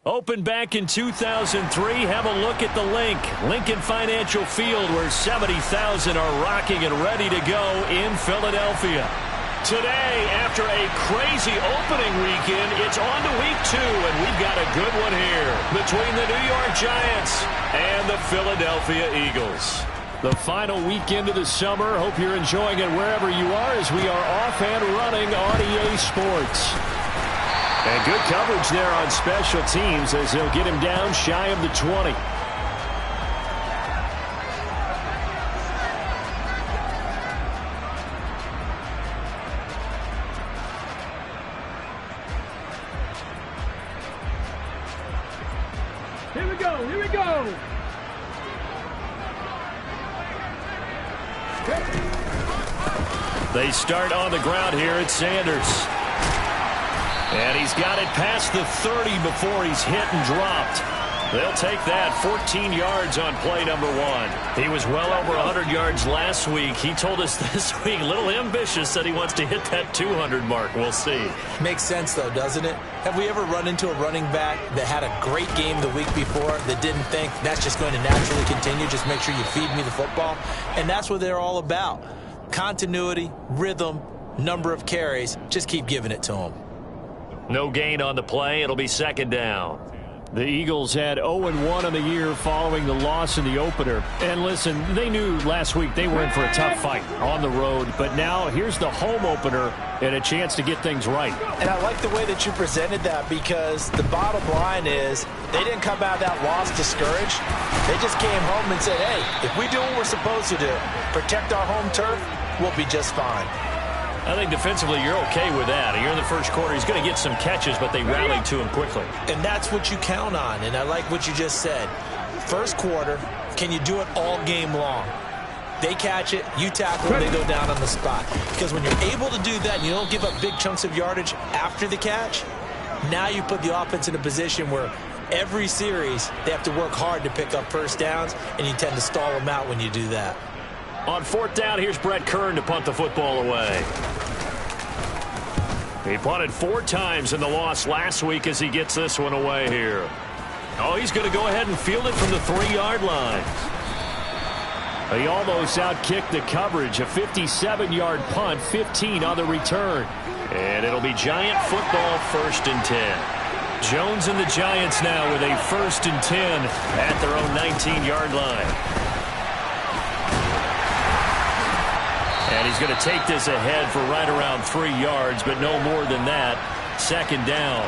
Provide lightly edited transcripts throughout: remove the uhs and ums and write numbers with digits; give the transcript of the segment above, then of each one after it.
Opened back in 2003, have a look at the Lincoln Financial Field, where 70,000 are rocking and ready to go in Philadelphia. Today, after a crazy opening weekend, it's on to week 2, and we've got a good one here between the New York Giants and the Philadelphia Eagles. The final weekend of the summer. Hope you're enjoying it wherever you are as we are off and running on EA Sports. And good coverage there on special teams as they'll get him down shy of the 20. Here we go, here we go. They start on the ground here at Sanders. And he's got it past the 30 before he's hit and dropped. They'll take that. 14 yards on play number 1. He was well over 100 yards last week. He told us this week, a little ambitious, that he wants to hit that 200 mark. We'll see. Makes sense, though, doesn't it? Have we ever run into a running back that had a great game the week before that didn't think that's just going to naturally continue? Just make sure you feed me the football. And that's what they're all about. Continuity, rhythm, number of carries. Just keep giving it to them. No gain on the play. It'll be second down. The Eagles had 0-1 on the year following the loss in the opener. And listen, they knew last week they were in for a tough fight on the road. But now here's the home opener and a chance to get things right. And I like the way that you presented that, because the bottom line is they didn't come out of that loss discouraged. They just came home and said, hey, if we do what we're supposed to do, protect our home turf, we'll be just fine. I think defensively you're okay with that. You're in the first quarter. He's going to get some catches, but they rallied to him quickly. And that's what you count on, and I like what you just said. First quarter, can you do it all game long? They catch it, you tackle them, they go down on the spot. Because when you're able to do that and you don't give up big chunks of yardage after the catch, now you put the offense in a position where every series they have to work hard to pick up first downs, and you tend to stall them out when you do that. On fourth down, here's Brett Kern to punt the football away. He punted 4 times in the loss last week as he gets this one away here. Oh, he's going to go ahead and field it from the 3-yard line. He almost outkicked the coverage. A 57-yard punt, 15 on the return. And it'll be Giant football, 1st and 10. Jones and the Giants now with a 1st and 10 at their own 19-yard line. And he's going to take this ahead for right around 3 yards, but no more than that. Second down.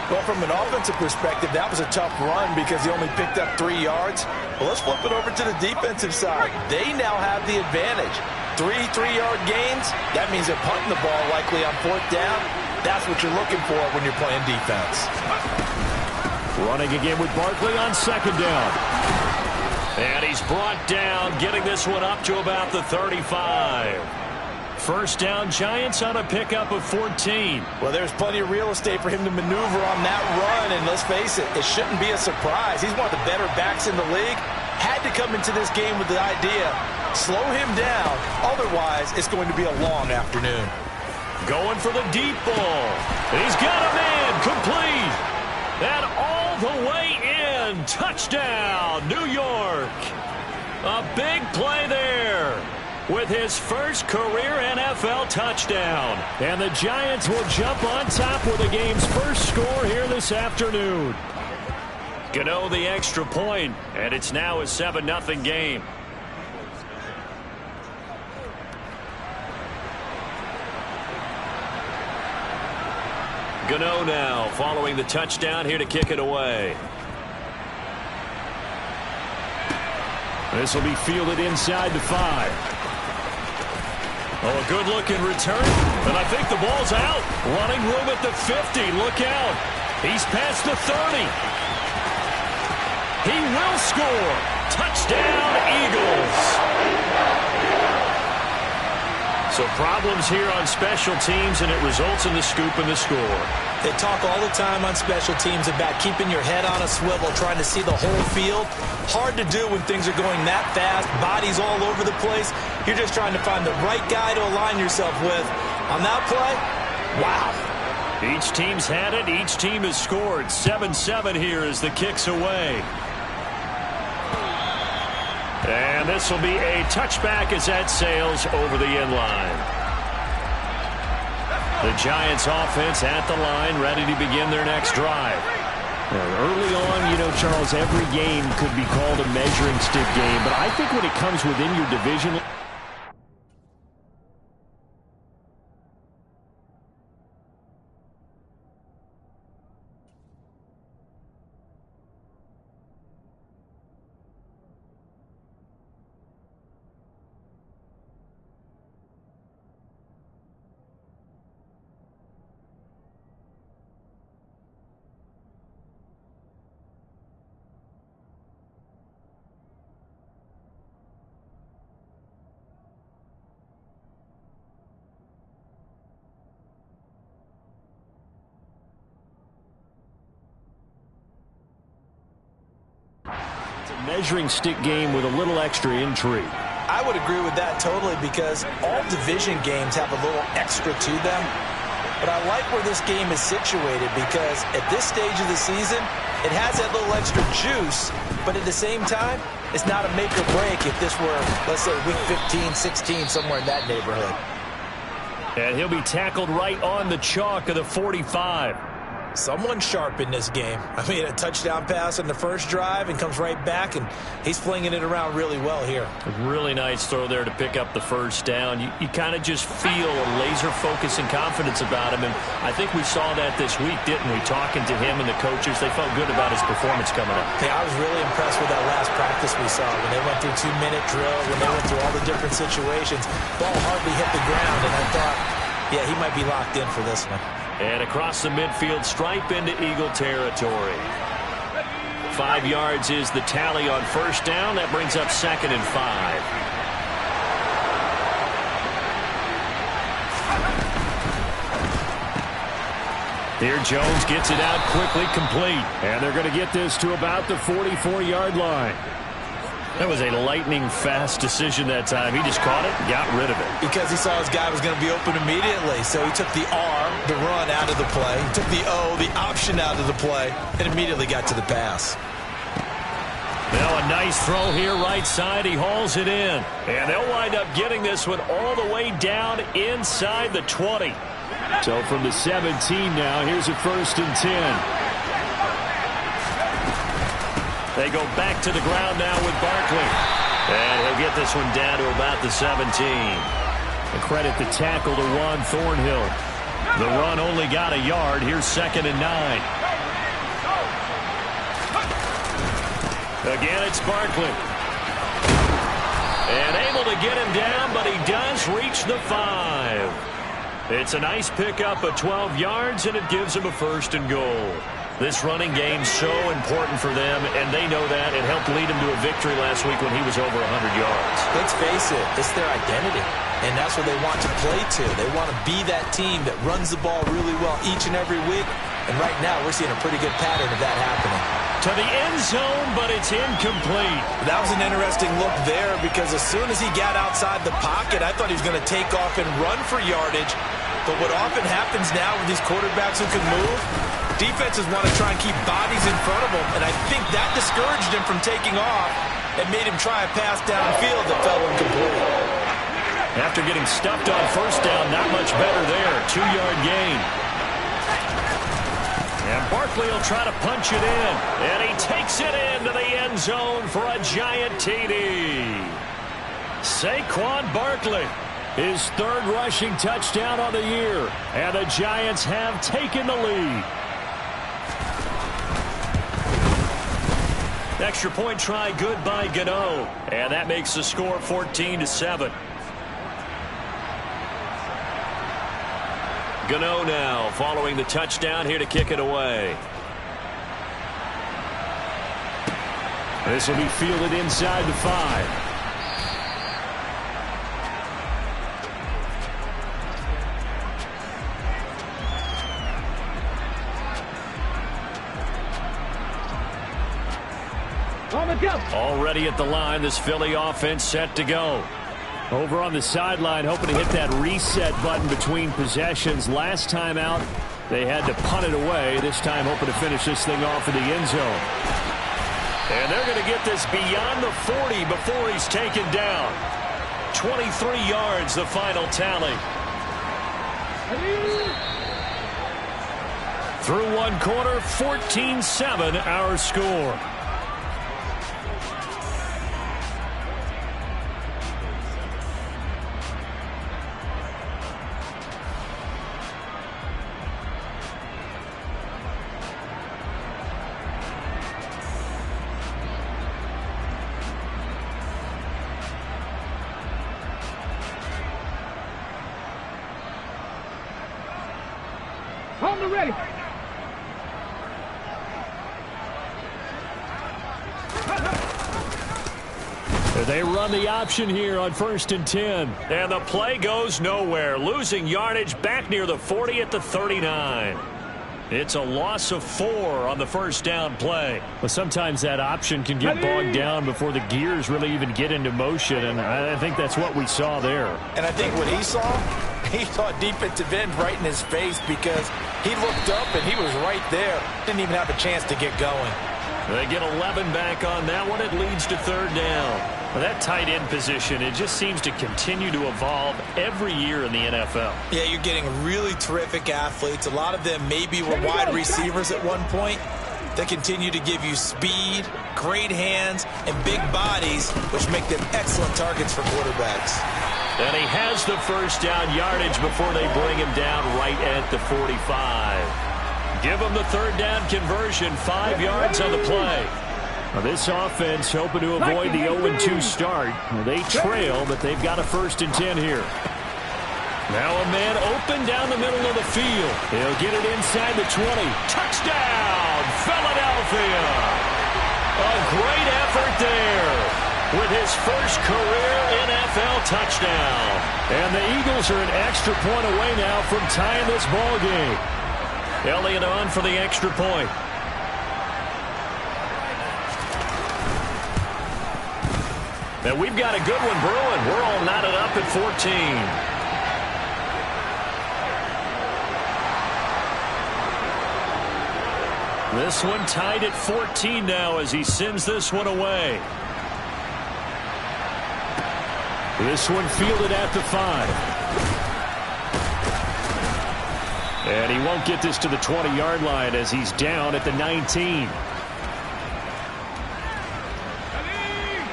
Well, from an offensive perspective, that was a tough run because he only picked up 3 yards. Well, let's flip it over to the defensive side. They now have the advantage. 3 3-yard gains, that means they're punting the ball likely on 4th down. That's what you're looking for when you're playing defense. Running again with Barkley on second down. And he's brought down, getting this one up to about the 35. First down, Giants on a pickup of 14. Well, there's plenty of real estate for him to maneuver on that run, and let's face it, it shouldn't be a surprise. He's one of the better backs in the league. Had to come into this game with the idea, slow him down, otherwise it's going to be a long afternoon. Going for the deep ball. He's got a man, complete. And all the way in, touchdown, New York. A big play there with his first career NFL touchdown. And the Giants will jump on top with the game's first score here this afternoon. Gano the extra point, and it's now a 7-0 game. Gano now following the touchdown here to kick it away. This will be fielded inside the 5. Oh, a good-looking return, and I think the ball's out. Running room at the 50. Look out. He's past the 30. He will score. Touchdown, Eagles. So problems here on special teams, and it results in the scoop and the score. They talk all the time on special teams about keeping your head on a swivel, trying to see the whole field. Hard to do when things are going that fast, bodies all over the place. You're just trying to find the right guy to align yourself with. On that play, wow. Each team's had it. Each team has scored. 7-7 here as the kick's away. And this will be a touchback as that sails over the end line. The Giants offense at the line, ready to begin their next drive. Early on, you know, Charles, every game could be called a measuring stick game. But I think when it comes within your division... measuring stick game with a little extra intrigue. I would agree with that totally because all division games have a little extra to them. But I like where this game is situated because at this stage of the season, it has that little extra juice, but at the same time, it's not a make or break if this were, let's say, week 15, 16, somewhere in that neighborhood. And he'll be tackled right on the chalk of the 45. Someone sharp in this game. I mean, a touchdown pass on the first drive and comes right back, and he's flinging it around really well here. A really nice throw there to pick up the first down. You kind of just feel a laser focus and confidence about him, and I think we saw that this week, didn't we? Talking to him and the coaches, they felt good about his performance coming up. Yeah, I was really impressed with that last practice we saw when they went through 2-minute drills, when they went through all the different situations. Ball hardly hit the ground, and I thought, yeah, he might be locked in for this one. And across the midfield stripe into Eagle territory. 5 yards is the tally on first down. That brings up 2nd and 5. Here Jones gets it out quickly, complete. And they're going to get this to about the 44-yard line. That was a lightning-fast decision that time. He just caught it and got rid of it. Because he saw his guy was going to be open immediately. So he took the R, the run, out of the play. He took the O, the option, out of the play, and immediately got to the pass. Now a nice throw here right side. He hauls it in. And they'll wind up getting this one all the way down inside the 20. So from the 17 now, here's a 1st and 10. They go back to the ground now with Barkley. And he'll get this one down to about the 17. A credit the tackle to Juan Thornhill. The run only got a yard. Here's 2nd and 9. Again, it's Barkley. And able to get him down, but he does reach the 5. It's a nice pickup of 12 yards, and it gives him a 1st and goal. This running game's so important for them, and they know that. It helped lead him to a victory last week when he was over 100 yards. Let's face it, it's their identity, and that's what they want to play to. They want to be that team that runs the ball really well each and every week, and right now we're seeing a pretty good pattern of that happening. To the end zone, but it's incomplete. That was an interesting look there because as soon as he got outside the pocket, I thought he was going to take off and run for yardage. But what often happens now with these quarterbacks who can move, defenses want to try and keep bodies in front of him, and I think that discouraged him from taking off and made him try a pass downfield that fell incomplete. After getting stuffed on first down, not much better there. 2-yard gain. And Barkley will try to punch it in, and he takes it into the end zone for a Giant TD. Saquon Barkley, his 3rd rushing touchdown on the year, and the Giants have taken the lead. Extra point try good by Gano, and that makes the score 14-7. Gano now following the touchdown here to kick it away. This will be fielded inside the 5. Already at the line, this Philly offense set to go. Over on the sideline, hoping to hit that reset button between possessions. Last time out, They had to punt it away, this time hoping to finish this thing off in the end zone. And they're going to get this beyond the 40 before he's taken down. 23 yards, the final tally. Through one quarter, 14-7 our score. Ready. They run the option here on 1st and 10. And the play goes nowhere. Losing yardage back near the 40 at the 39. It's a loss of 4 on the first down play. Well, sometimes that option can get bogged down before the gears really even get into motion, and I think that's what we saw there. And I think what he saw defensive end right in his face because he looked up and he was right there. Didn't even have a chance to get going. They get 11 back on that one. It leads to 3rd down. Well, that tight end position, it just seems to continue to evolve every year in the NFL. Yeah, you're getting really terrific athletes. A lot of them maybe were wide receivers at one point. They continue to give you speed, great hands, and big bodies, which make them excellent targets for quarterbacks. And he has the first down yardage before they bring him down right at the 45. Give him the 3rd down conversion, 5 yards on the play. Now this offense hoping to avoid the 0-2 start. They trail, but they've got a 1st and 10 here. Now a man open down the middle of the field. He'll get it inside the 20. Touchdown, Philadelphia! A great effort there with his first career NFL touchdown. And the Eagles are an extra point away now from tying this ball game. Elliott on for the extra point. And we've got a good one brewing. We're all knotted up at 14. This one tied at 14 now as he sends this one away. This one fielded at the 5. And he won't get this to the 20-yard line as he's down at the 19.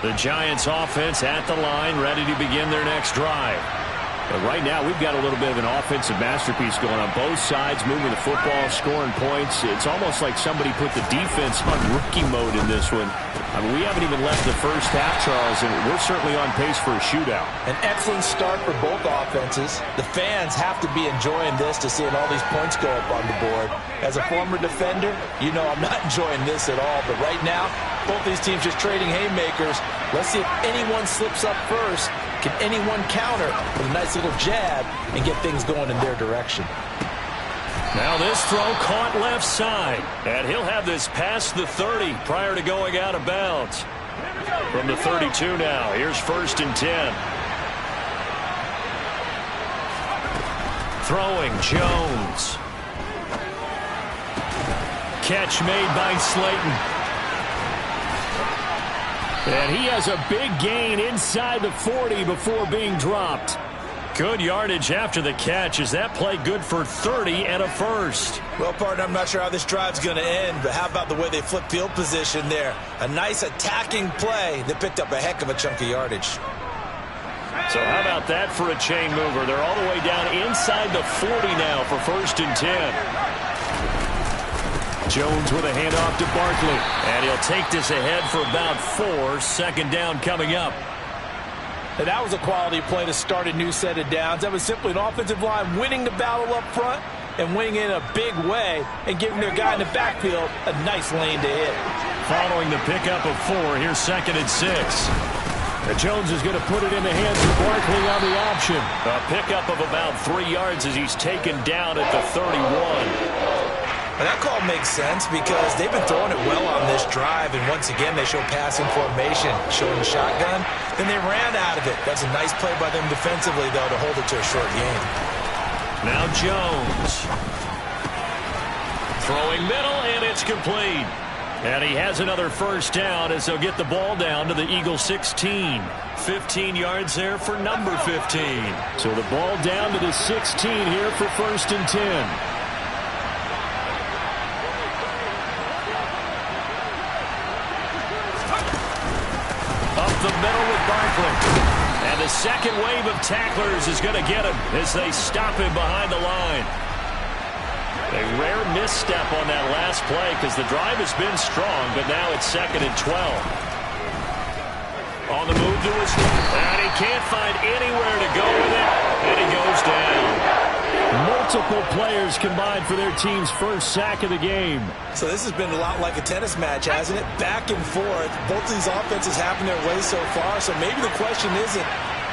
The Giants offense at the line, ready to begin their next drive. But right now, we've got a little bit of an offensive masterpiece going on both sides, moving the football, scoring points. It's almost like somebody put the defense on rookie mode in this one. I mean, we haven't even left the first half, Charles, and we're certainly on pace for a shootout. An excellent start for both offenses. The fans have to be enjoying this to seeing all these points go up on the board. As a former defender, you know I'm not enjoying this at all. But right now, both these teams just trading haymakers. Let's see if anyone slips up first. Can anyone counter with a nice little jab and get things going in their direction? Now this throw caught left side. And he'll have this past the 30 prior to going out of bounds. From the 32 now, here's 1st and 10. Throwing Jones. Catch made by Slayton. And he has a big gain inside the 40 before being dropped. Good yardage after the catch. Is that play good for 30 and a first? Well, partner, I'm not sure how this drive's going to end, but how about the way they flip field position there? A nice attacking play that picked up a heck of a chunk of yardage. So how about that for a chain mover? They're all the way down inside the 40 now for 1st and 10. Jones with a handoff to Barkley. And he'll take this ahead for about 4. 2nd down coming up. And that was a quality play to start a new set of downs. That was simply an offensive line winning the battle up front and winning in a big way and giving their guy in the backfield a nice lane to hit. Following the pickup of 4, here's 2nd and 6. Jones is going to put it in the hands of Barkley on the option. A pickup of about 3 yards as he's taken down at the 31. And that call makes sense because they've been throwing it well on this drive, and once again they show passing formation, showing the shotgun. Then they ran out of it. That's a nice play by them defensively, though, to hold it to a short game. Now Jones. Throwing middle, and it's complete. And he has another first down as they'll get the ball down to the Eagles 16. 15 yards there for number 15. So the ball down to the 16 here for 1st and 10. Up the middle with Barkley. And the second wave of tacklers is going to get him as they stop him behind the line. A rare misstep on that last play because the drive has been strong, but now it's 2nd and 12. On the move to his right, and he can't find anywhere to go with it, and he goes down. Multiple players combined for their team's first sack of the game. So this has been a lot like a tennis match, hasn't it? Back and forth. Both of these offenses happen their way so far, so maybe the question isn't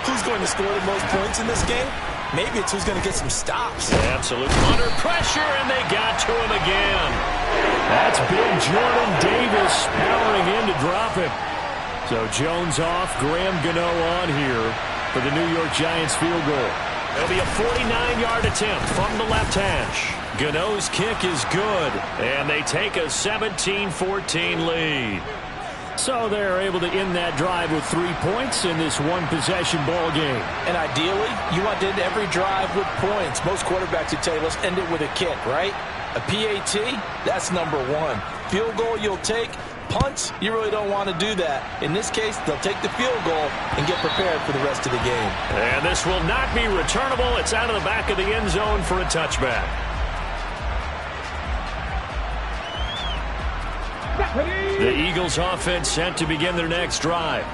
who's going to score the most points in this game. Maybe it's who's going to get some stops. Absolutely. Under pressure, and they got to him again. That's big Jordan Davis powering in to drop him. So Jones off, Graham Gano on here for the New York Giants field goal. It'll be a 49-yard attempt from the left hash. Gano's kick is good, and they take a 17-14 lead. So they're able to end that drive with 3 points in this one-possession ball game. And ideally, you want to end every drive with points. Most quarterbacks would tell you, let's end it with a kick, right? A PAT, that's number 1. Field goal you'll take. Punts, you really don't want to do that. In this case, they'll take the field goal and get prepared for the rest of the game. And this will not be returnable. It's out of the back of the end zone for a touchback. The Eagles offense set to begin their next drive.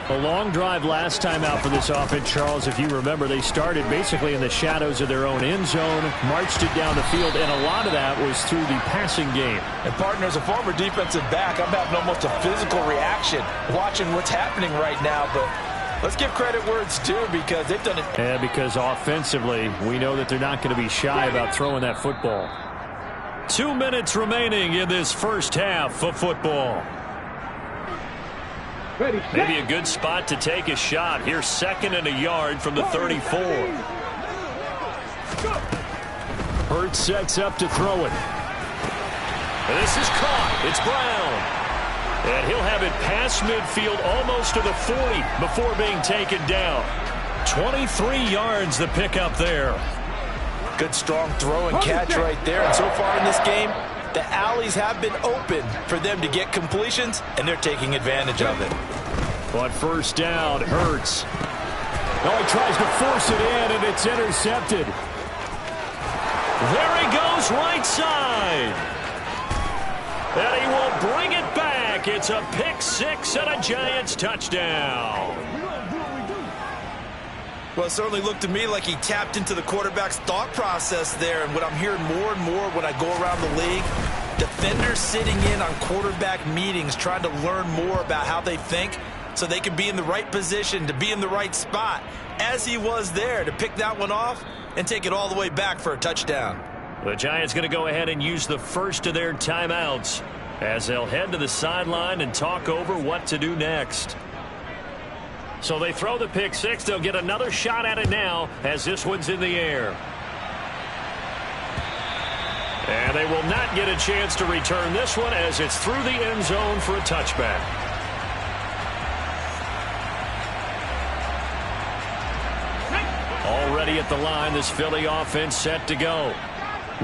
A long drive last time out for this offense, Charles. If you remember, they started basically in the shadows of their own end zone, marched it down the field, and a lot of that was through the passing game. And, partner, as a former defensive back, I'm having almost a physical reaction watching what's happening right now. But let's give credit where it's due because they've done it. Yeah, because offensively, we know that they're not going to be shy about throwing that football. 2 minutes remaining in this first half of football. Maybe a good spot to take a shot. Here's 2nd and a yard from the 34. Hurts sets up to throw it. And this is caught. It's Brown. And he'll have it past midfield almost to the 40 before being taken down. 23 yards the pickup there. Good strong throw and catch right there. And so far in this game, the alleys have been open for them to get completions, and they're taking advantage of it. On first down, Hurts. Oh, he tries to force it in, and it's intercepted. There he goes, right side. And he will bring it back. It's a pick 6 and a Giants touchdown. Well, it certainly looked to me like he tapped into the quarterback's thought process there. And what I'm hearing more and more when I go around the league, defenders sitting in on quarterback meetings trying to learn more about how they think so they can be in the right position to be in the right spot, as he was there to pick that one off and take it all the way back for a touchdown. The Giants going to go ahead and use the first of their timeouts as they'll head to the sideline and talk over what to do next. So they throw the pick 6. They'll get another shot at it now as this one's in the air. And they will not get a chance to return this one as it's through the end zone for a touchback. Already at the line, this Philly offense set to go.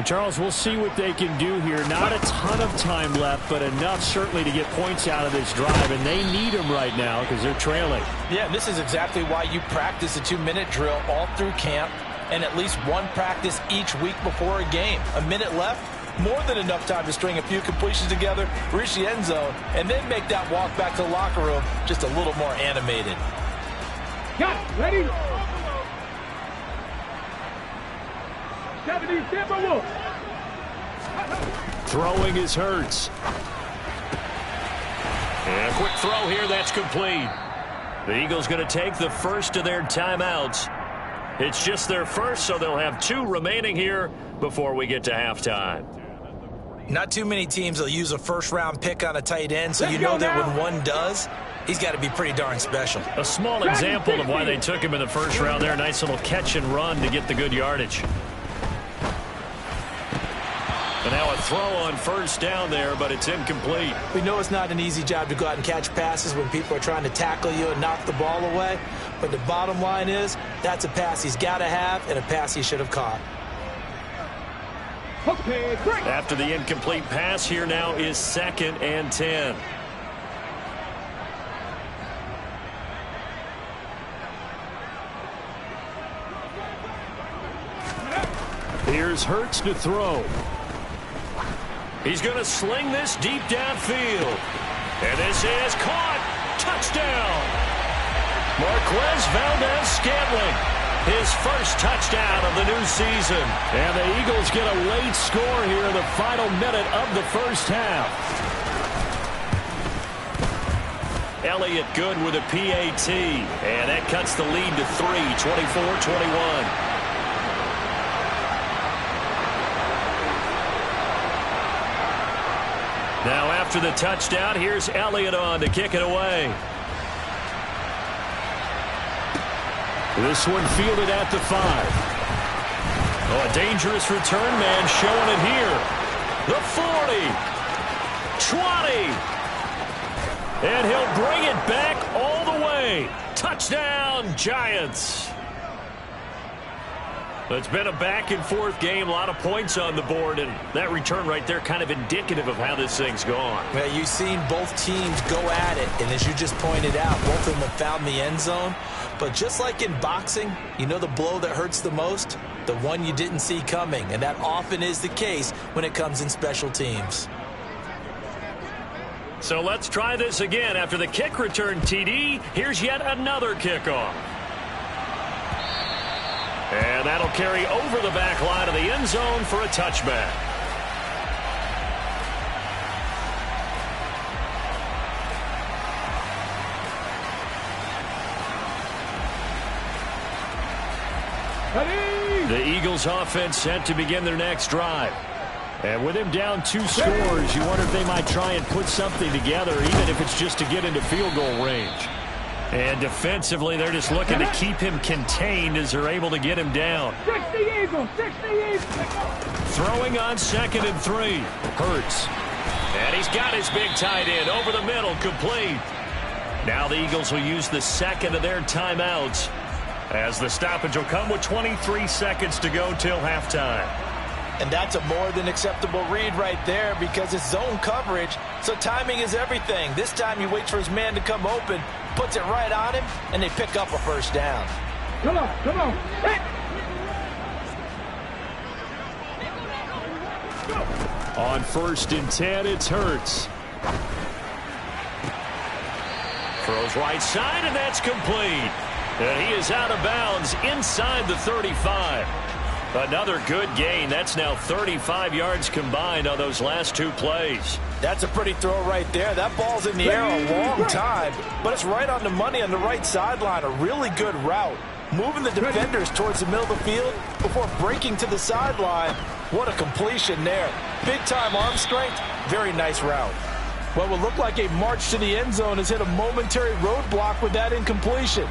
Charles, we'll see what they can do here. Not a ton of time left, but enough certainly to get points out of this drive, and they need them right now because they're trailing. Yeah, this is exactly why you practice a 2-minute drill all through camp and at least one practice each week before a game. A minute left, more than enough time to string a few completions together, reach the end zone, and then make that walk back to the locker room just a little more animated. Got ready. Throwing is Hurts. And a quick throw here, that's complete. The Eagles going to take the first of their timeouts. It's just their first, so they'll have 2 remaining here before we get to halftime. Not too many teams will use a first-round pick on a tight end, so you know that when one does, he's got to be pretty darn special. A small example of why they took him in the first round there. Nice little catch and run to get the good yardage. And now a throw on first down there, but it's incomplete. We know it's not an easy job to go out and catch passes when people are trying to tackle you and knock the ball away. But the bottom line is, that's a pass he's got to have and a pass he should have caught. Okay, great. After the incomplete pass, here now is 2nd and 10. Here's Hurts to throw. He's going to sling this deep downfield. And this is caught. Touchdown. Marquez Valdez-Scantling. His first touchdown of the new season. And the Eagles get a late score here in the final minute of the first half. Elliott good with a PAT. And that cuts the lead to 3, 24-21. Now after the touchdown, here's Elliott on to kick it away. This one fielded at the 5. Oh, a dangerous return man showing it here. The 40. 20. And he'll bring it back all the way. Touchdown, Giants. It's been a back-and-forth game, a lot of points on the board, and that return right there kind of indicative of how this thing's gone. Well, you've seen both teams go at it, and as you just pointed out, both of them have found the end zone. But just like in boxing, you know the blow that hurts the most? The one you didn't see coming, and that often is the case when it comes in special teams. So let's try this again. After the kick return, TD, here's yet another kickoff. And that'll carry over the back line of the end zone for a touchback. Ready? The Eagles offense set to begin their next drive. And with him down 2 scores, you wonder if they might try and put something together, even if it's just to get into field goal range. And defensively, they're just looking to keep him contained as they're able to get him down. 60 Eagles, 60 Eagles. Throwing on 2nd and 3. Hurts. And he's got his big tight end over the middle, complete. Now the Eagles will use the second of their timeouts as the stoppage will come with 23 seconds to go till halftime. And that's a more than acceptable read right there because it's zone coverage, so timing is everything. This time he waits for his man to come open, puts it right on him, and they pick up a first down. Come on, come on. Hey. On 1st and 10, it's Hurts. Throws right side, and that's complete. And he is out of bounds inside the 35. Another good gain. That's now 35 yards combined on those last 2 plays. That's a pretty throw right there. That ball's in the air a long time, but it's right on the money on the right sideline. A really good route. Moving the defenders towards the middle of the field before breaking to the sideline. What a completion there. Big-time arm strength. Very nice route. What would look like a march to the end zone has hit a momentary roadblock with that incompletion.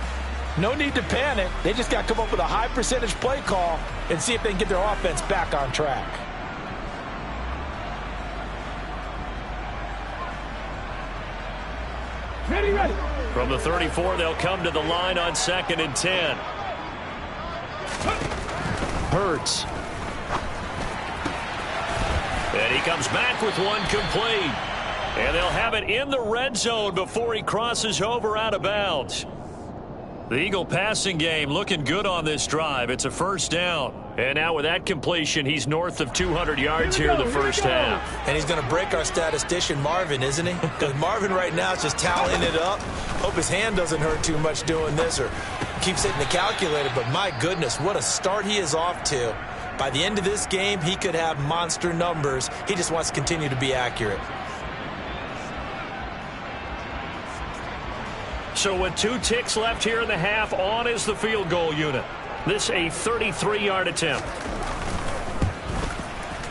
No need to panic. They just got to come up with a high percentage play call and see if they can get their offense back on track. Ready, ready. From the 34, they'll come to the line on 2nd and 10. Hurts. And he comes back with one complete. And they'll have it in the red zone before he crosses over out of bounds. The Eagle passing game looking good on this drive. It's a first down. And now with that completion, he's north of 200 yards here in the first half. And he's going to break our statistician, Marvin, isn't he? Because Marvin right now is just tallying it up. Hope his hand doesn't hurt too much doing this or keeps hitting the calculator. But my goodness, what a start he is off to. By the end of this game, he could have monster numbers. He just wants to continue to be accurate. So with 2 ticks left here in the half, on is the field goal unit. This a 33-yard attempt.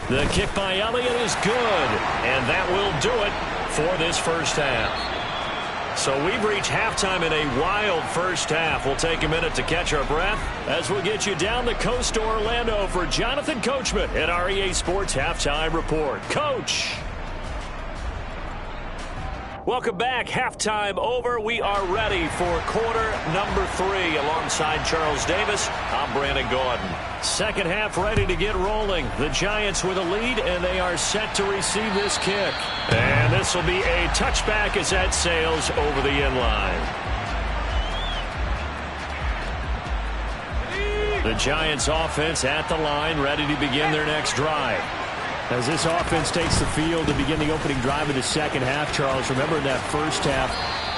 The kick by Elliott is good, and that will do it for this first half. So we've reached halftime in a wild first half. We'll take a minute to catch our breath as we'll get you down the coast to Orlando for Jonathan Coachman at our EA Sports Halftime Report. Coach! Welcome back. Halftime over. We are ready for quarter number 3 alongside Charles Davis. I'm Brandon Gordon. Second half ready to get rolling. The Giants with a lead, and they are set to receive this kick. And this will be a touchback as that sails over the end line. The Giants offense at the line, ready to begin their next drive. As this offense takes the field to begin the opening drive of the second half, Charles, remember in that first half,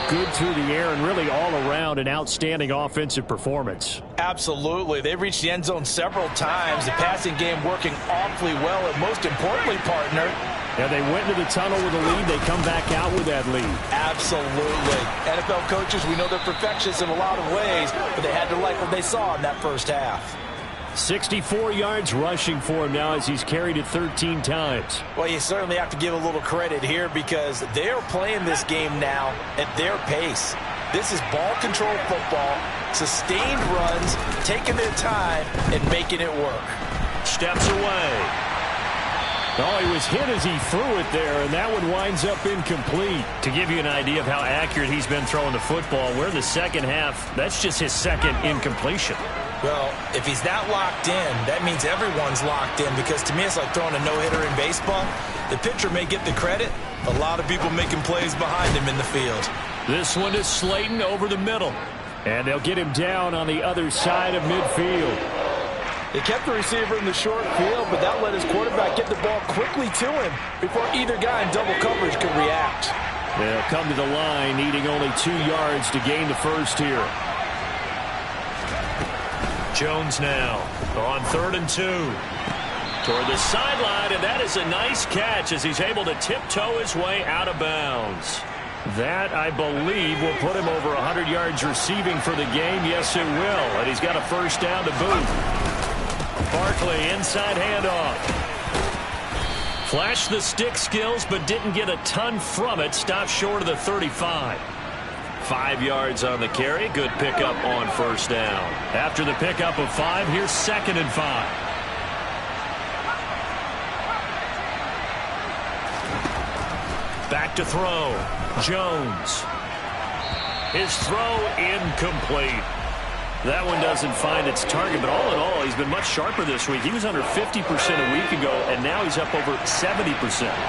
good through the air and really all around an outstanding offensive performance. Absolutely. They reached the end zone several times. The passing game working awfully well, and most importantly, partner, yeah, they went into the tunnel with a lead. They come back out with that lead. Absolutely. NFL coaches, we know they're perfectionists in a lot of ways, but they had to like what they saw in that first half. 64 yards rushing for him now as he's carried it 13 times. Well, you certainly have to give a little credit here because they're playing this game now at their pace. This is ball control football, sustained runs, taking their time, and making it work. Steps away. Oh, he was hit as he threw it there, and that one winds up incomplete. To give you an idea of how accurate he's been throwing the football, we're in the second half. That's just his second incompletion. Well, if he's that locked in, that means everyone's locked in because to me it's like throwing a no-hitter in baseball. The pitcher may get the credit, but a lot of people making plays behind him in the field. This one is Slayton over the middle, and they'll get him down on the other side of midfield. They kept the receiver in the short field, but that let his quarterback get the ball quickly to him before either guy in double coverage could react. They'll come to the line, needing only 2 yards to gain the first here. Jones now on 3rd and 2. Toward the sideline, and that is a nice catch as he's able to tiptoe his way out of bounds. That, I believe, will put him over 100 yards receiving for the game. Yes, it will. And he's got a first down to boot. Barkley, inside handoff. Flashed the stick skills, but didn't get a ton from it. Stopped short of the 35. 5 yards on the carry. Good pickup on first down. After the pickup of 5, here's 2nd and 5. Back to throw. Jones. His throw incomplete. That one doesn't find its target, but all in all, he's been much sharper this week. He was under 50% a week ago, and now he's up over 70%.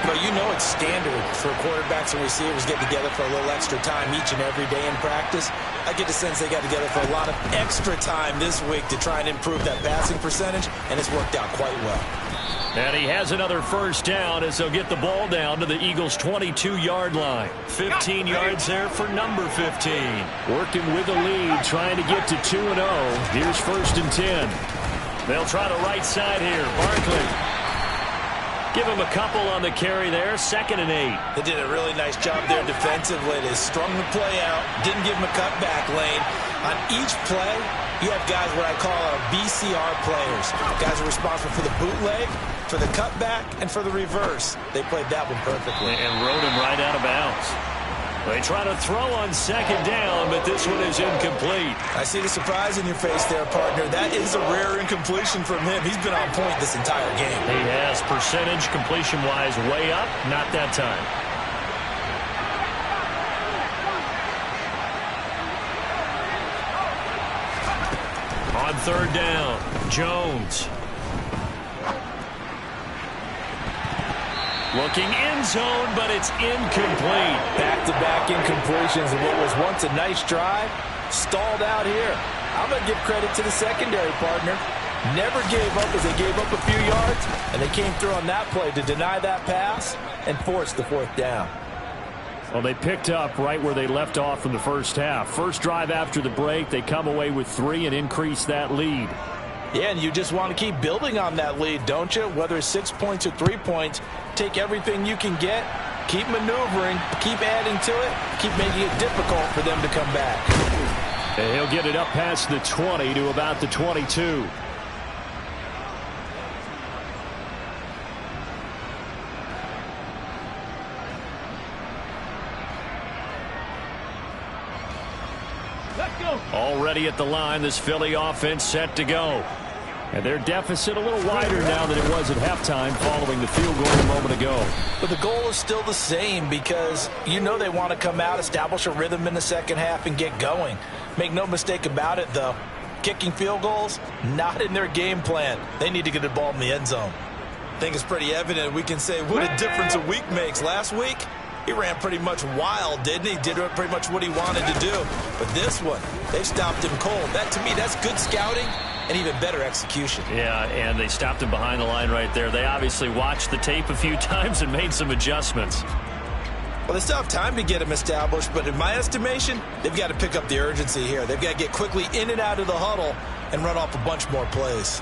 But you know it's standard for quarterbacks and receivers get together for a little extra time each and every day in practice. I get the sense they got together for a lot of extra time this week to try and improve that passing percentage, and it's worked out quite well. And he has another first down as they'll get the ball down to the Eagles' 22-yard line. 15 yards there for number 15. Working with the lead, trying to get to 2-0. Here's 1st and 10. They'll try the right side here. Barkley. Give him a couple on the carry there. 2nd and 8. They did a really nice job there defensively. They strung the play out, didn't give him a cutback lane. On each play, you have guys what I call our BCR players. Guys are responsible for the bootleg, for the cutback, and for the reverse. They played that one perfectly. And rode him right out of bounds. They try to throw on 2nd down, but this one is incomplete. I see the surprise in your face there, partner. That is a rare incompletion from him. He's been on point this entire game. He has percentage completion-wise way up, not that time. On 3rd down, Jones. Looking end zone, but it's incomplete. Back-to-back incompletions and what was once a nice drive stalled out here. I'm going to give credit to the secondary, partner. Never gave up as they gave up a few yards, and they came through on that play to deny that pass and force the 4th down. Well, they picked up right where they left off in the first half. First drive after the break, they come away with 3 and increase that lead. Yeah, and you just want to keep building on that lead, don't you? Whether it's 6 points or 3 points, take everything you can get, keep maneuvering, keep adding to it, keep making it difficult for them to come back. And he'll get it up past the 20 to about the 22. ready at the line. This Philly offense set to go. And their deficit a little wider now than it was at halftime following the field goal a moment ago. But the goal is still the same because you know they want to come out, establish a rhythm in the second half, and get going. Make no mistake about it, though. Kicking field goals, not in their game plan. They need to get the ball in the end zone. I think it's pretty evident. We can say what a difference a week makes. Last week, he ran pretty much wild, didn't he? Did pretty much what he wanted to do. But this one, they stopped him cold. That, to me, that's good scouting and even better execution. Yeah, and they stopped him behind the line right there. They obviously watched the tape a few times and made some adjustments. Well, they still have time to get him established, but in my estimation, they've got to pick up the urgency here. They've got to get quickly in and out of the huddle and run off a bunch more plays.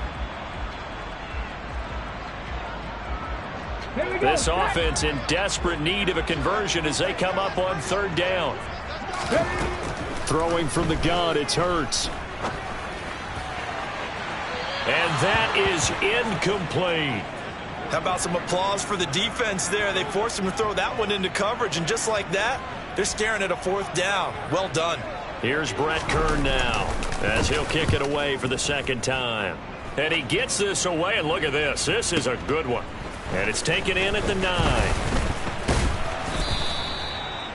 This offense in desperate need of a conversion as they come up on third down. Throwing from the gun, it's Hurts. And that is incomplete. How about some applause for the defense there? They forced him to throw that one into coverage, and just like that, they're staring at a fourth down. Well done. Here's Brett Kern now as he'll kick it away for the second time. And he gets this away, and look at this. This is a good one. And it's taken in at the 9.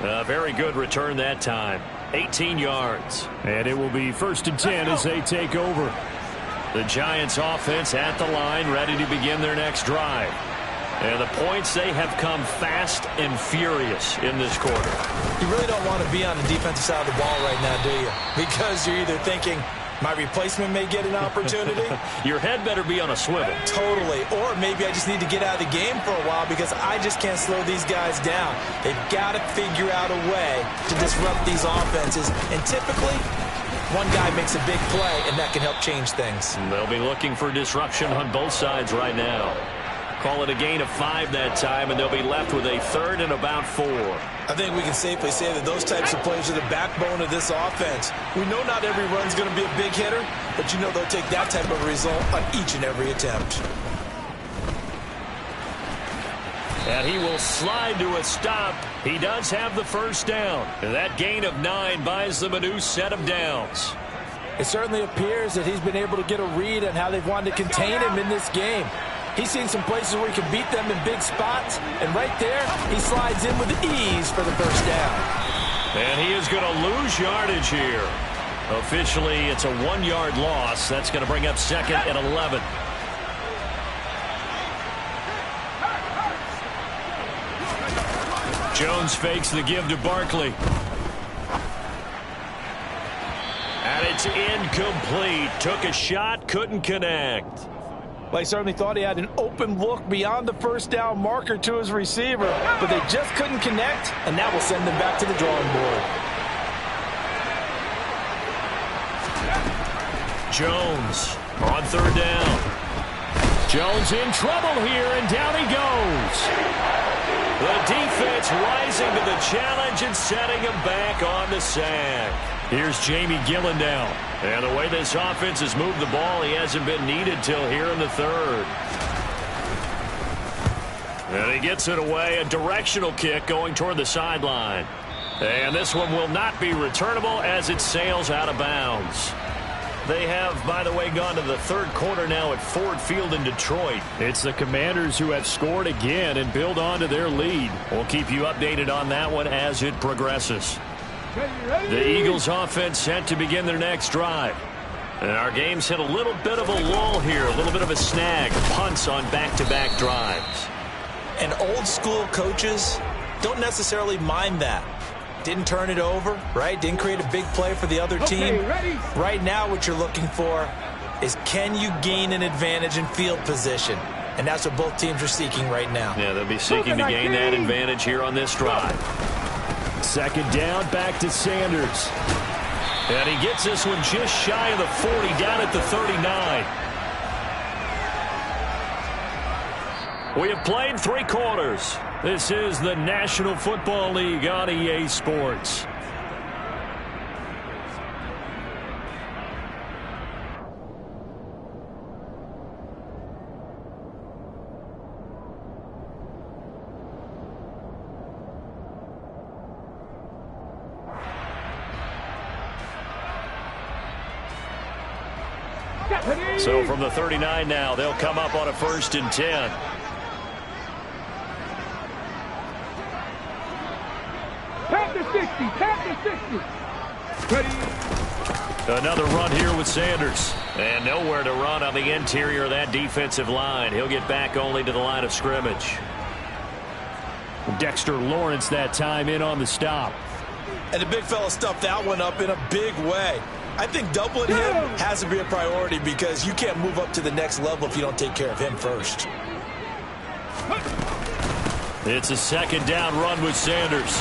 A very good return that time. 18 yards. And it will be 1st and 10 as they take over. The Giants offense at the line, ready to begin their next drive. And the points, they have come fast and furious in this quarter. You really don't want to be on the defensive side of the ball right now, do you? Because you're either thinking, my replacement may get an opportunity. Your head better be on a swivel. Totally. Or maybe I just need to get out of the game for a while because I just can't slow these guys down. They've got to figure out a way to disrupt these offenses. And typically, one guy makes a big play, and that can help change things. And they'll be looking for disruption on both sides right now. Call it a gain of 5 that time, and they'll be left with a 3rd and about 4. I think we can safely say that those types of plays are the backbone of this offense. We know not every run's going to be a big hitter, but you know they'll take that type of result on each and every attempt. And he will slide to a stop. He does have the first down. And that gain of 9 buys them a new set of downs. It certainly appears that he's been able to get a read on how they've wanted to contain him in this game. He's seen some places where he can beat them in big spots, and right there, he slides in with ease for the first down. And he is going to lose yardage here. Officially, it's a 1-yard loss. That's going to bring up 2nd and 11. Jones fakes the give to Barkley. And it's incomplete. Took a shot, couldn't connect. Well, he certainly thought he had an open look beyond the first down marker to his receiver, but they just couldn't connect, and that will send them back to the drawing board. Jones on third down. Jones in trouble here, and down he goes. The defense rising to the challenge and setting him back on the sack. Here's Jamie Gillen now. And the way this offense has moved the ball, he hasn't been needed till here in the 3rd. And he gets it away, a directional kick going toward the sideline. And this one will not be returnable as it sails out of bounds. They have, by the way, gone to the 3rd quarter now at Ford Field in Detroit. It's the Commanders who have scored again and build on to their lead. We'll keep you updated on that one as it progresses. The Eagles offense set to begin their next drive. And our game's hit a little bit of a lull here, a little bit of a snag, punts on back-to-back drives. And old school coaches don't necessarily mind that. Didn't turn it over, right? Didn't create a big play for the other team. Right now what you're looking for is can you gain an advantage in field position? And that's what both teams are seeking right now. Yeah, they'll be seeking to gain that advantage here on this drive. 2nd down, back to Sanders. And he gets this one just shy of the 40, down at the 39. We have played 3 quarters. This is the National Football League on EA Sports. So from the 39 now, they'll come up on a 1st and 10. Tap to 60. Tap to 60. Ready. Another run here with Sanders. And nowhere to run on the interior of that defensive line. He'll get back only to the line of scrimmage. Dexter Lawrence that time in on the stop. And the big fella stuffed that one up in a big way. I think doubling him has to be a priority because you can't move up to the next level if you don't take care of him first. It's a 2nd down run with Sanders.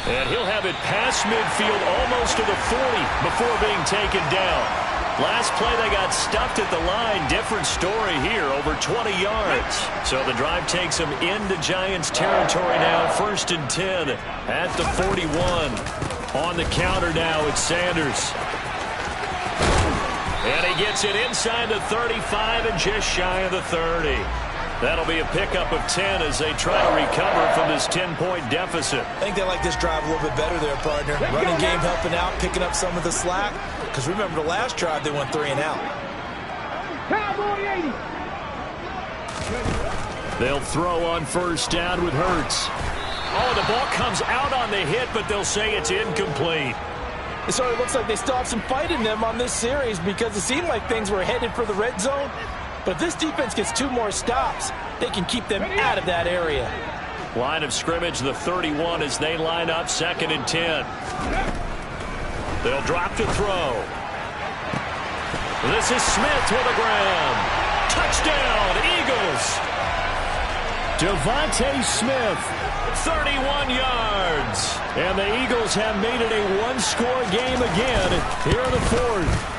And he'll have it past midfield almost to the 40 before being taken down. Last play they got stuffed at the line. Different story here, over 20 yards. So the drive takes them into Giants territory now. 1st and 10 at the 41. On the counter now, it's Sanders. And he gets it inside the 35 and just shy of the 30. That'll be a pickup of 10 as they try to recover from this 10-point deficit. I think they like this drive a little bit better there, partner. Running game helping out, picking up some of the slack. Because remember the last drive, they went 3 and out. Cowboy 80. They'll throw on 1st down with Hurts. Oh, the ball comes out on the hit, but they'll say it's incomplete. It sort of looks like they still have some fight in them on this series because it seemed like things were headed for the red zone. But if this defense gets 2 more stops, they can keep them out of that area. Line of scrimmage, the 31 as they line up 2nd and 10. They'll drop to throw. This is Smith to the ground. Touchdown, Eagles. Devontae Smith, 31 yards. And the Eagles have made it a 1-score game again here in the 4th.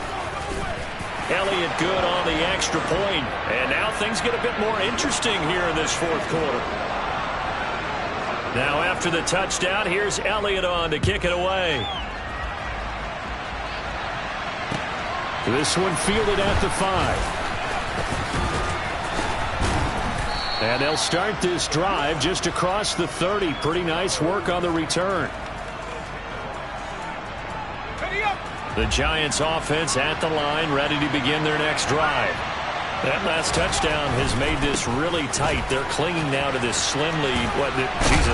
Elliott good on the extra point. And now things get a bit more interesting here in this 4th quarter. Now after the touchdown, here's Elliott on to kick it away. This one fielded at the 5. And they'll start this drive just across the 30. Pretty nice work on the return. The Giants offense at the line, ready to begin their next drive. That last touchdown has made this really tight. They're clinging now to this slim lead.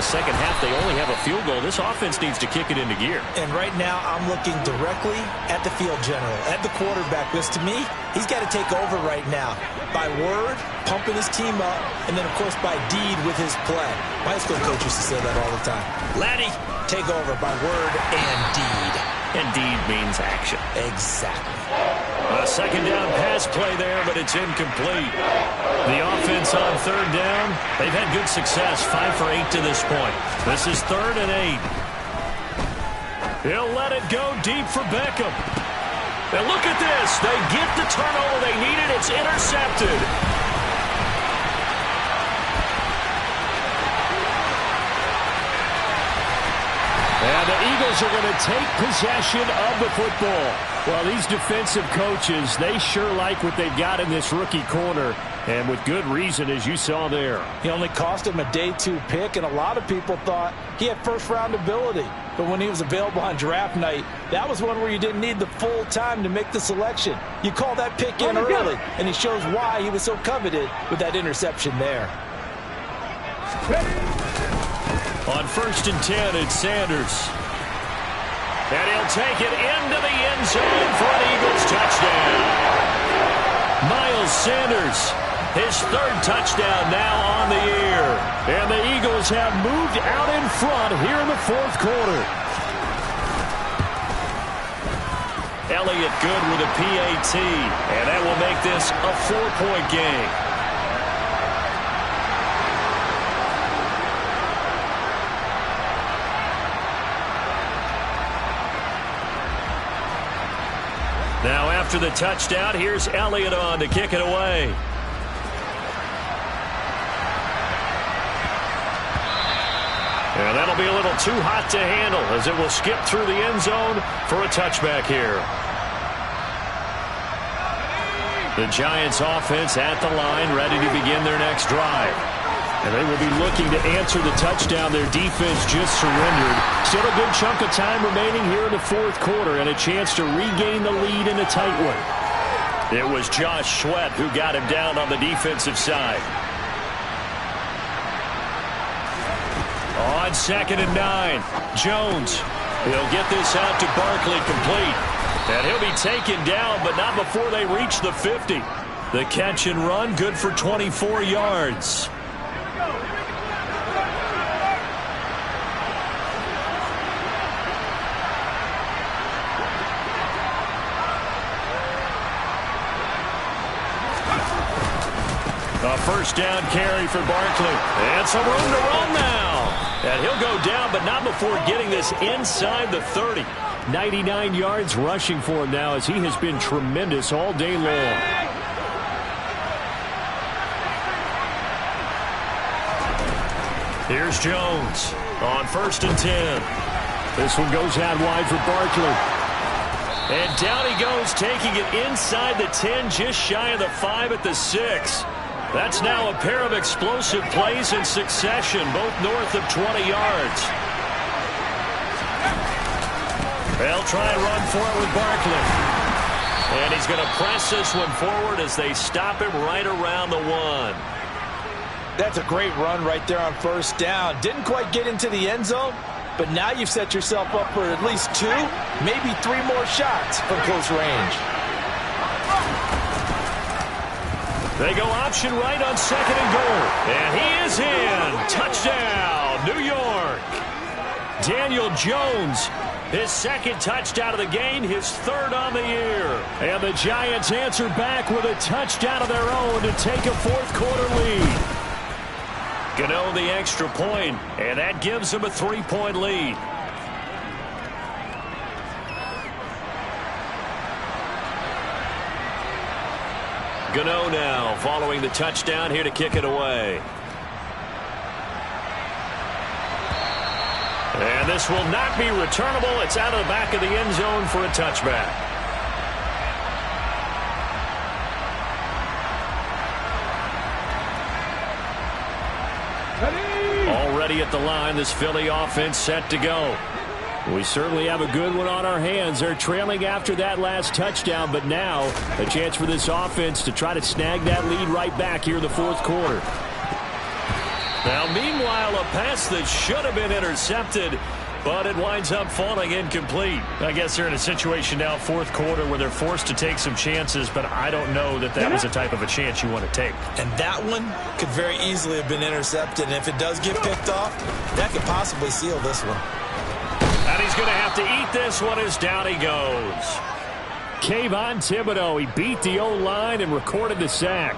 Second half, they only have a field goal. This offense needs to kick it into gear. And right now, I'm looking directly at the field general, at the quarterback. Because to me, he's got to take over right now. By word, pumping his team up, and then, of course, by deed with his play. My high school coach used to say that all the time. Laddie, take over by word and deed. And deed means action. Exactly. A 2nd down pass play there, but it's incomplete. The offense on 3rd down, they've had good success, 5 for 8 to this point. This is 3rd and 8. He'll let it go deep for Beckham. And look at this. They get the turnover they needed. It's intercepted. And the Eagles are going to take possession of the football. Well, these defensive coaches, they sure like what they've got in this rookie corner. And with good reason, as you saw there. He only cost him a day 2 pick, and a lot of people thought he had first-round ability. But when he was available on draft night, that was one where you didn't need the full time to make the selection. You call that pick in early, and he shows why he was so coveted with that interception there. On 1st and 10, it's Sanders. And he'll take it into the end zone for an Eagles touchdown. Miles Sanders, his 3rd touchdown now on the year. And the Eagles have moved out in front here in the 4th quarter. Elliott good with a PAT. And that will make this a 4-point game. Now after the touchdown, here's Elliott on to kick it away. And that'll be a little too hot to handle as it will skip through the end zone for a touchback here. The Giants offense at the line, ready to begin their next drive. And they will be looking to answer the touchdown their defense just surrendered. Still a good chunk of time remaining here in the fourth quarter and a chance to regain the lead in a tight one. It was Josh Sweat who got him down on the defensive side. On 2nd and 9, Jones. He'll get this out to Barkley complete. And he'll be taken down, but not before they reach the 50. The catch and run, good for 24 yards. A first down carry for Barkley. And some room to run now. And he'll go down, but not before getting this inside the 30. 99 yards rushing for him now as he has been tremendous all day long. Here's Jones on 1st and 10. This one goes out wide for Barkley. And down he goes, taking it inside the 10, just shy of the 5 at the 6. That's now a pair of explosive plays in succession, both north of 20 yards. They'll try and run for it with Barkley. And he's going to press this one forward as they stop him right around the 1. That's a great run right there on first down. Didn't quite get into the end zone, but now you've set yourself up for at least 2, maybe 3 more shots from close range. They go option right on 2nd and goal. And he is in. Touchdown, New York. Daniel Jones, his 2nd touchdown of the game, his 3rd on the year. And the Giants answer back with a touchdown of their own to take a fourth quarter lead. Gano the extra point, and that gives them a 3-point lead. Gano now following the touchdown here to kick it away. And this will not be returnable. It's out of the back of the end zone for a touchback. Already at the line, this Philly offense set to go. We certainly have a good one on our hands. They're trailing after that last touchdown, but now a chance for this offense to try to snag that lead right back here in the fourth quarter. Now, meanwhile, a pass that should have been intercepted, but it winds up falling incomplete. I guess they're in a situation now, fourth quarter, where they're forced to take some chances, but I don't know that that was the type of a chance you want to take. And that one could very easily have been intercepted, and if it does get picked off, that could possibly seal this one. And he's going to have to eat this one as down he goes. Kayvon Thibodeau, he beat the O-line and recorded the sack.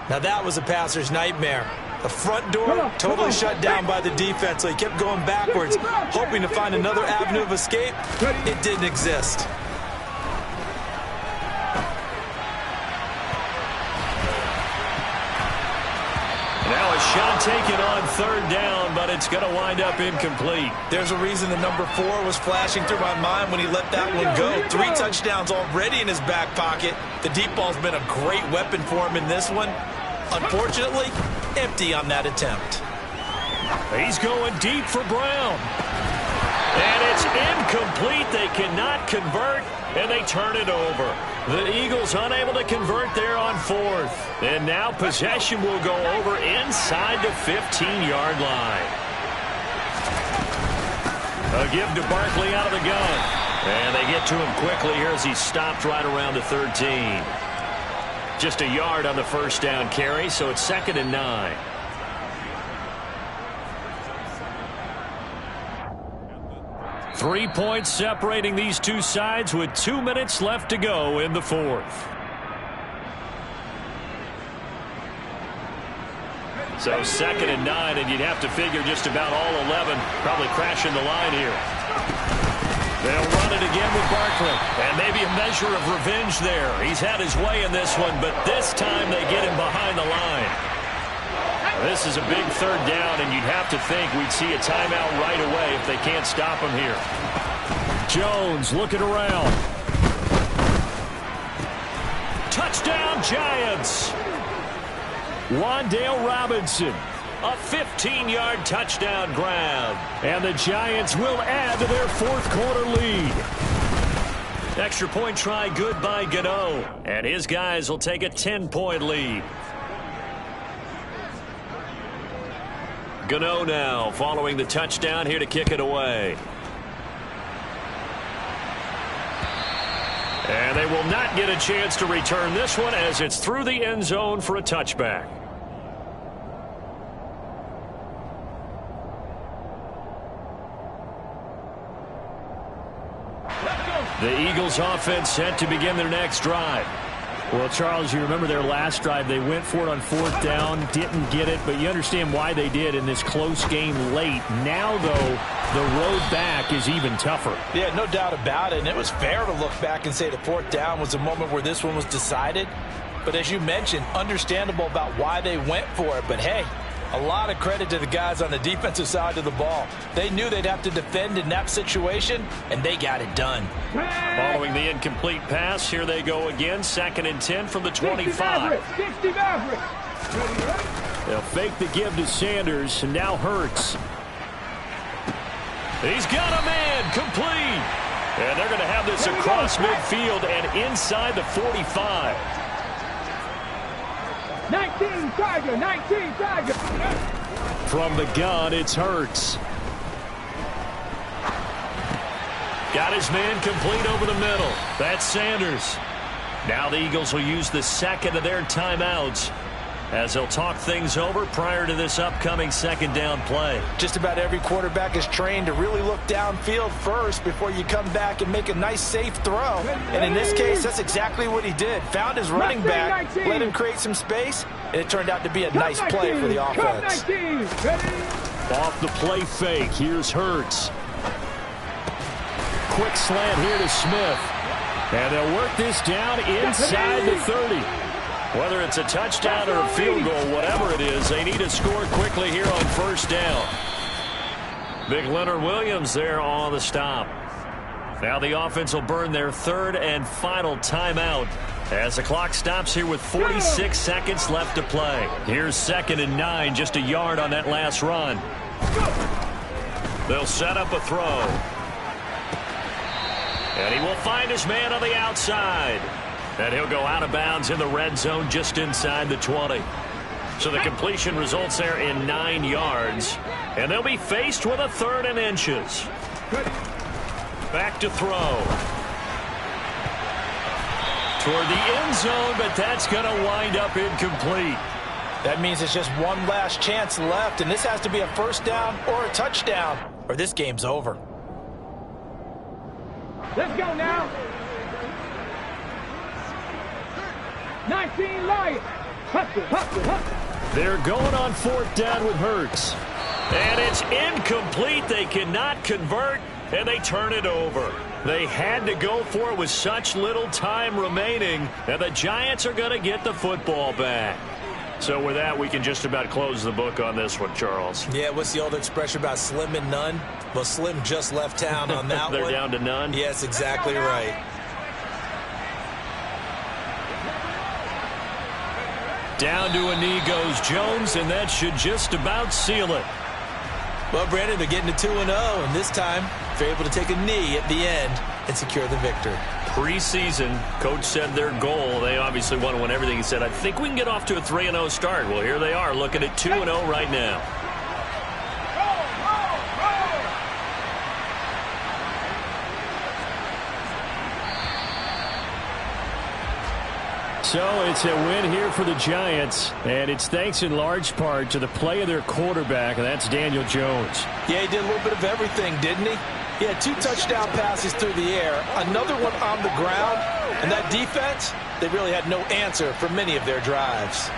Now that was a passer's nightmare. The front door totally shut down by the defense, so he kept going backwards, hoping to find another avenue of escape. It didn't exist. Now a shot taken on 3rd down, but it's going to wind up incomplete. There's a reason the number 4 was flashing through my mind when he let that one go. 3 touchdowns already in his back pocket. The deep ball's been a great weapon for him in this one. Unfortunately, empty on that attempt. He's going deep for Brown. And it's incomplete. They cannot convert, and they turn it over. The Eagles unable to convert there on 4th. And now possession will go over inside the 15-yard line. A give to Barkley out of the gun. And they get to him quickly here as he stopped right around the 13. Just a yard on the first down carry, so it's 2nd and 9. Three points separating these two sides with 2 minutes left to go in the fourth. So 2nd and 9, and you'd have to figure just about all 11 probably crashing the line here. They'll run it again with Barkley. And maybe a measure of revenge there. He's had his way in this one, but this time they get him behind the line. This is a big 3rd down, and you'd have to think we'd see a timeout right away if they can't stop him here. Jones looking around. Touchdown, Giants! Wan'Dale Robinson. A 15-yard touchdown grab. And the Giants will add to their fourth quarter lead. Extra point try good by Gano. And his guys will take a 10-point lead. Gano now following the touchdown here to kick it away. And they will not get a chance to return this one as it's through the end zone for a touchback. The Eagles offense set to begin their next drive. Well, Charles, you remember their last drive. They went for it on fourth down, didn't get it, but you understand why they did in this close game late. Now, though, the road back is even tougher. Yeah, no doubt about it, and it was fair to look back and say the fourth down was the moment where this one was decided. But as you mentioned, understandable about why they went for it. But, hey, a lot of credit to the guys on the defensive side of the ball. They knew they'd have to defend in that situation, and they got it done. Following the incomplete pass, here they go again. 2nd and 10 from the 25. 60 Maverick. They'll fake the give to Sanders, and now Hurts. He's got a man complete. And they're going to have this across midfield and inside the 45. 19 Tiger, 19 Tiger. From the gun, it's Hurts. Got his man complete over the middle. That's Sanders. Now the Eagles will use the second of their timeouts as they'll talk things over prior to this upcoming second down play. Just about every quarterback is trained to really look downfield first before you come back and make a nice, safe throw. And in this case, that's exactly what he did. Found his running back, let him create some space, and it turned out to be a nice play for the offense. Off the play fake, here's Hurts. Quick slant here to Smith. And they'll work this down inside the 30. Whether it's a touchdown or a field goal, whatever it is, they need to score quickly here on first down. Big Leonard Williams there on the stop. Now the offense will burn their third and final timeout as the clock stops here with 46 seconds left to play. Here's 2nd and 9, just a yard on that last run. They'll set up a throw. And he will find his man on the outside. And he'll go out of bounds in the red zone just inside the 20. So the completion results there in 9 yards. And they'll be faced with a 3rd and inches. Back to throw. Toward the end zone, but that's going to wind up incomplete. That means it's just one last chance left, and this has to be a first down or a touchdown, or this game's over. Let's go now. 19 Lions. They're going on fourth down with Hurts. And it's incomplete. They cannot convert, and they turn it over. They had to go for it with such little time remaining, and the Giants are going to get the football back. So with that, we can just about close the book on this one, Charles. Yeah, what's the old expression about slim and none? Well, Slim just left town on that They're one. down to none? Yes, exactly right. Down to a knee goes Jones, and that should just about seal it. Well, Brandon, they're getting to 2-0, and this time they're able to take a knee at the end and secure the victory. Preseason, coach said their goal, they obviously want to win everything. He said, I think we can get off to a 3-0 start. Well, here they are looking at 2-0 right now. So it's a win here for the Giants, and it's thanks in large part to the play of their quarterback, and that's Daniel Jones. Yeah, he did a little bit of everything, didn't he? He had 2 touchdown passes through the air, another one on the ground, and that defense, they really had no answer for many of their drives.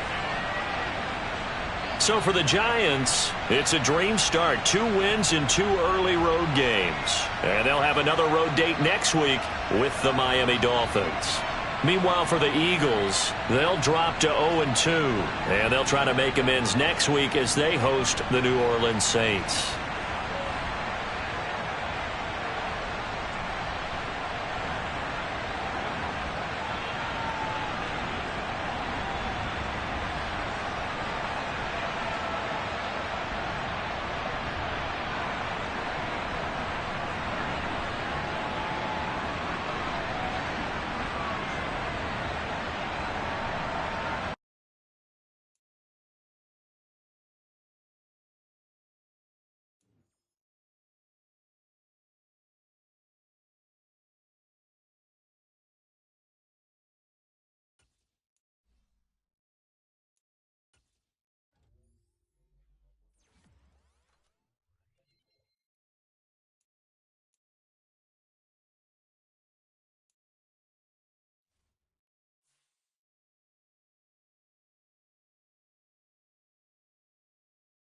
So for the Giants, it's a dream start. 2 wins in 2 early road games. And they'll have another road date next week with the Miami Dolphins. Meanwhile, for the Eagles, they'll drop to 0-2, and they'll try to make amends next week as they host the New Orleans Saints.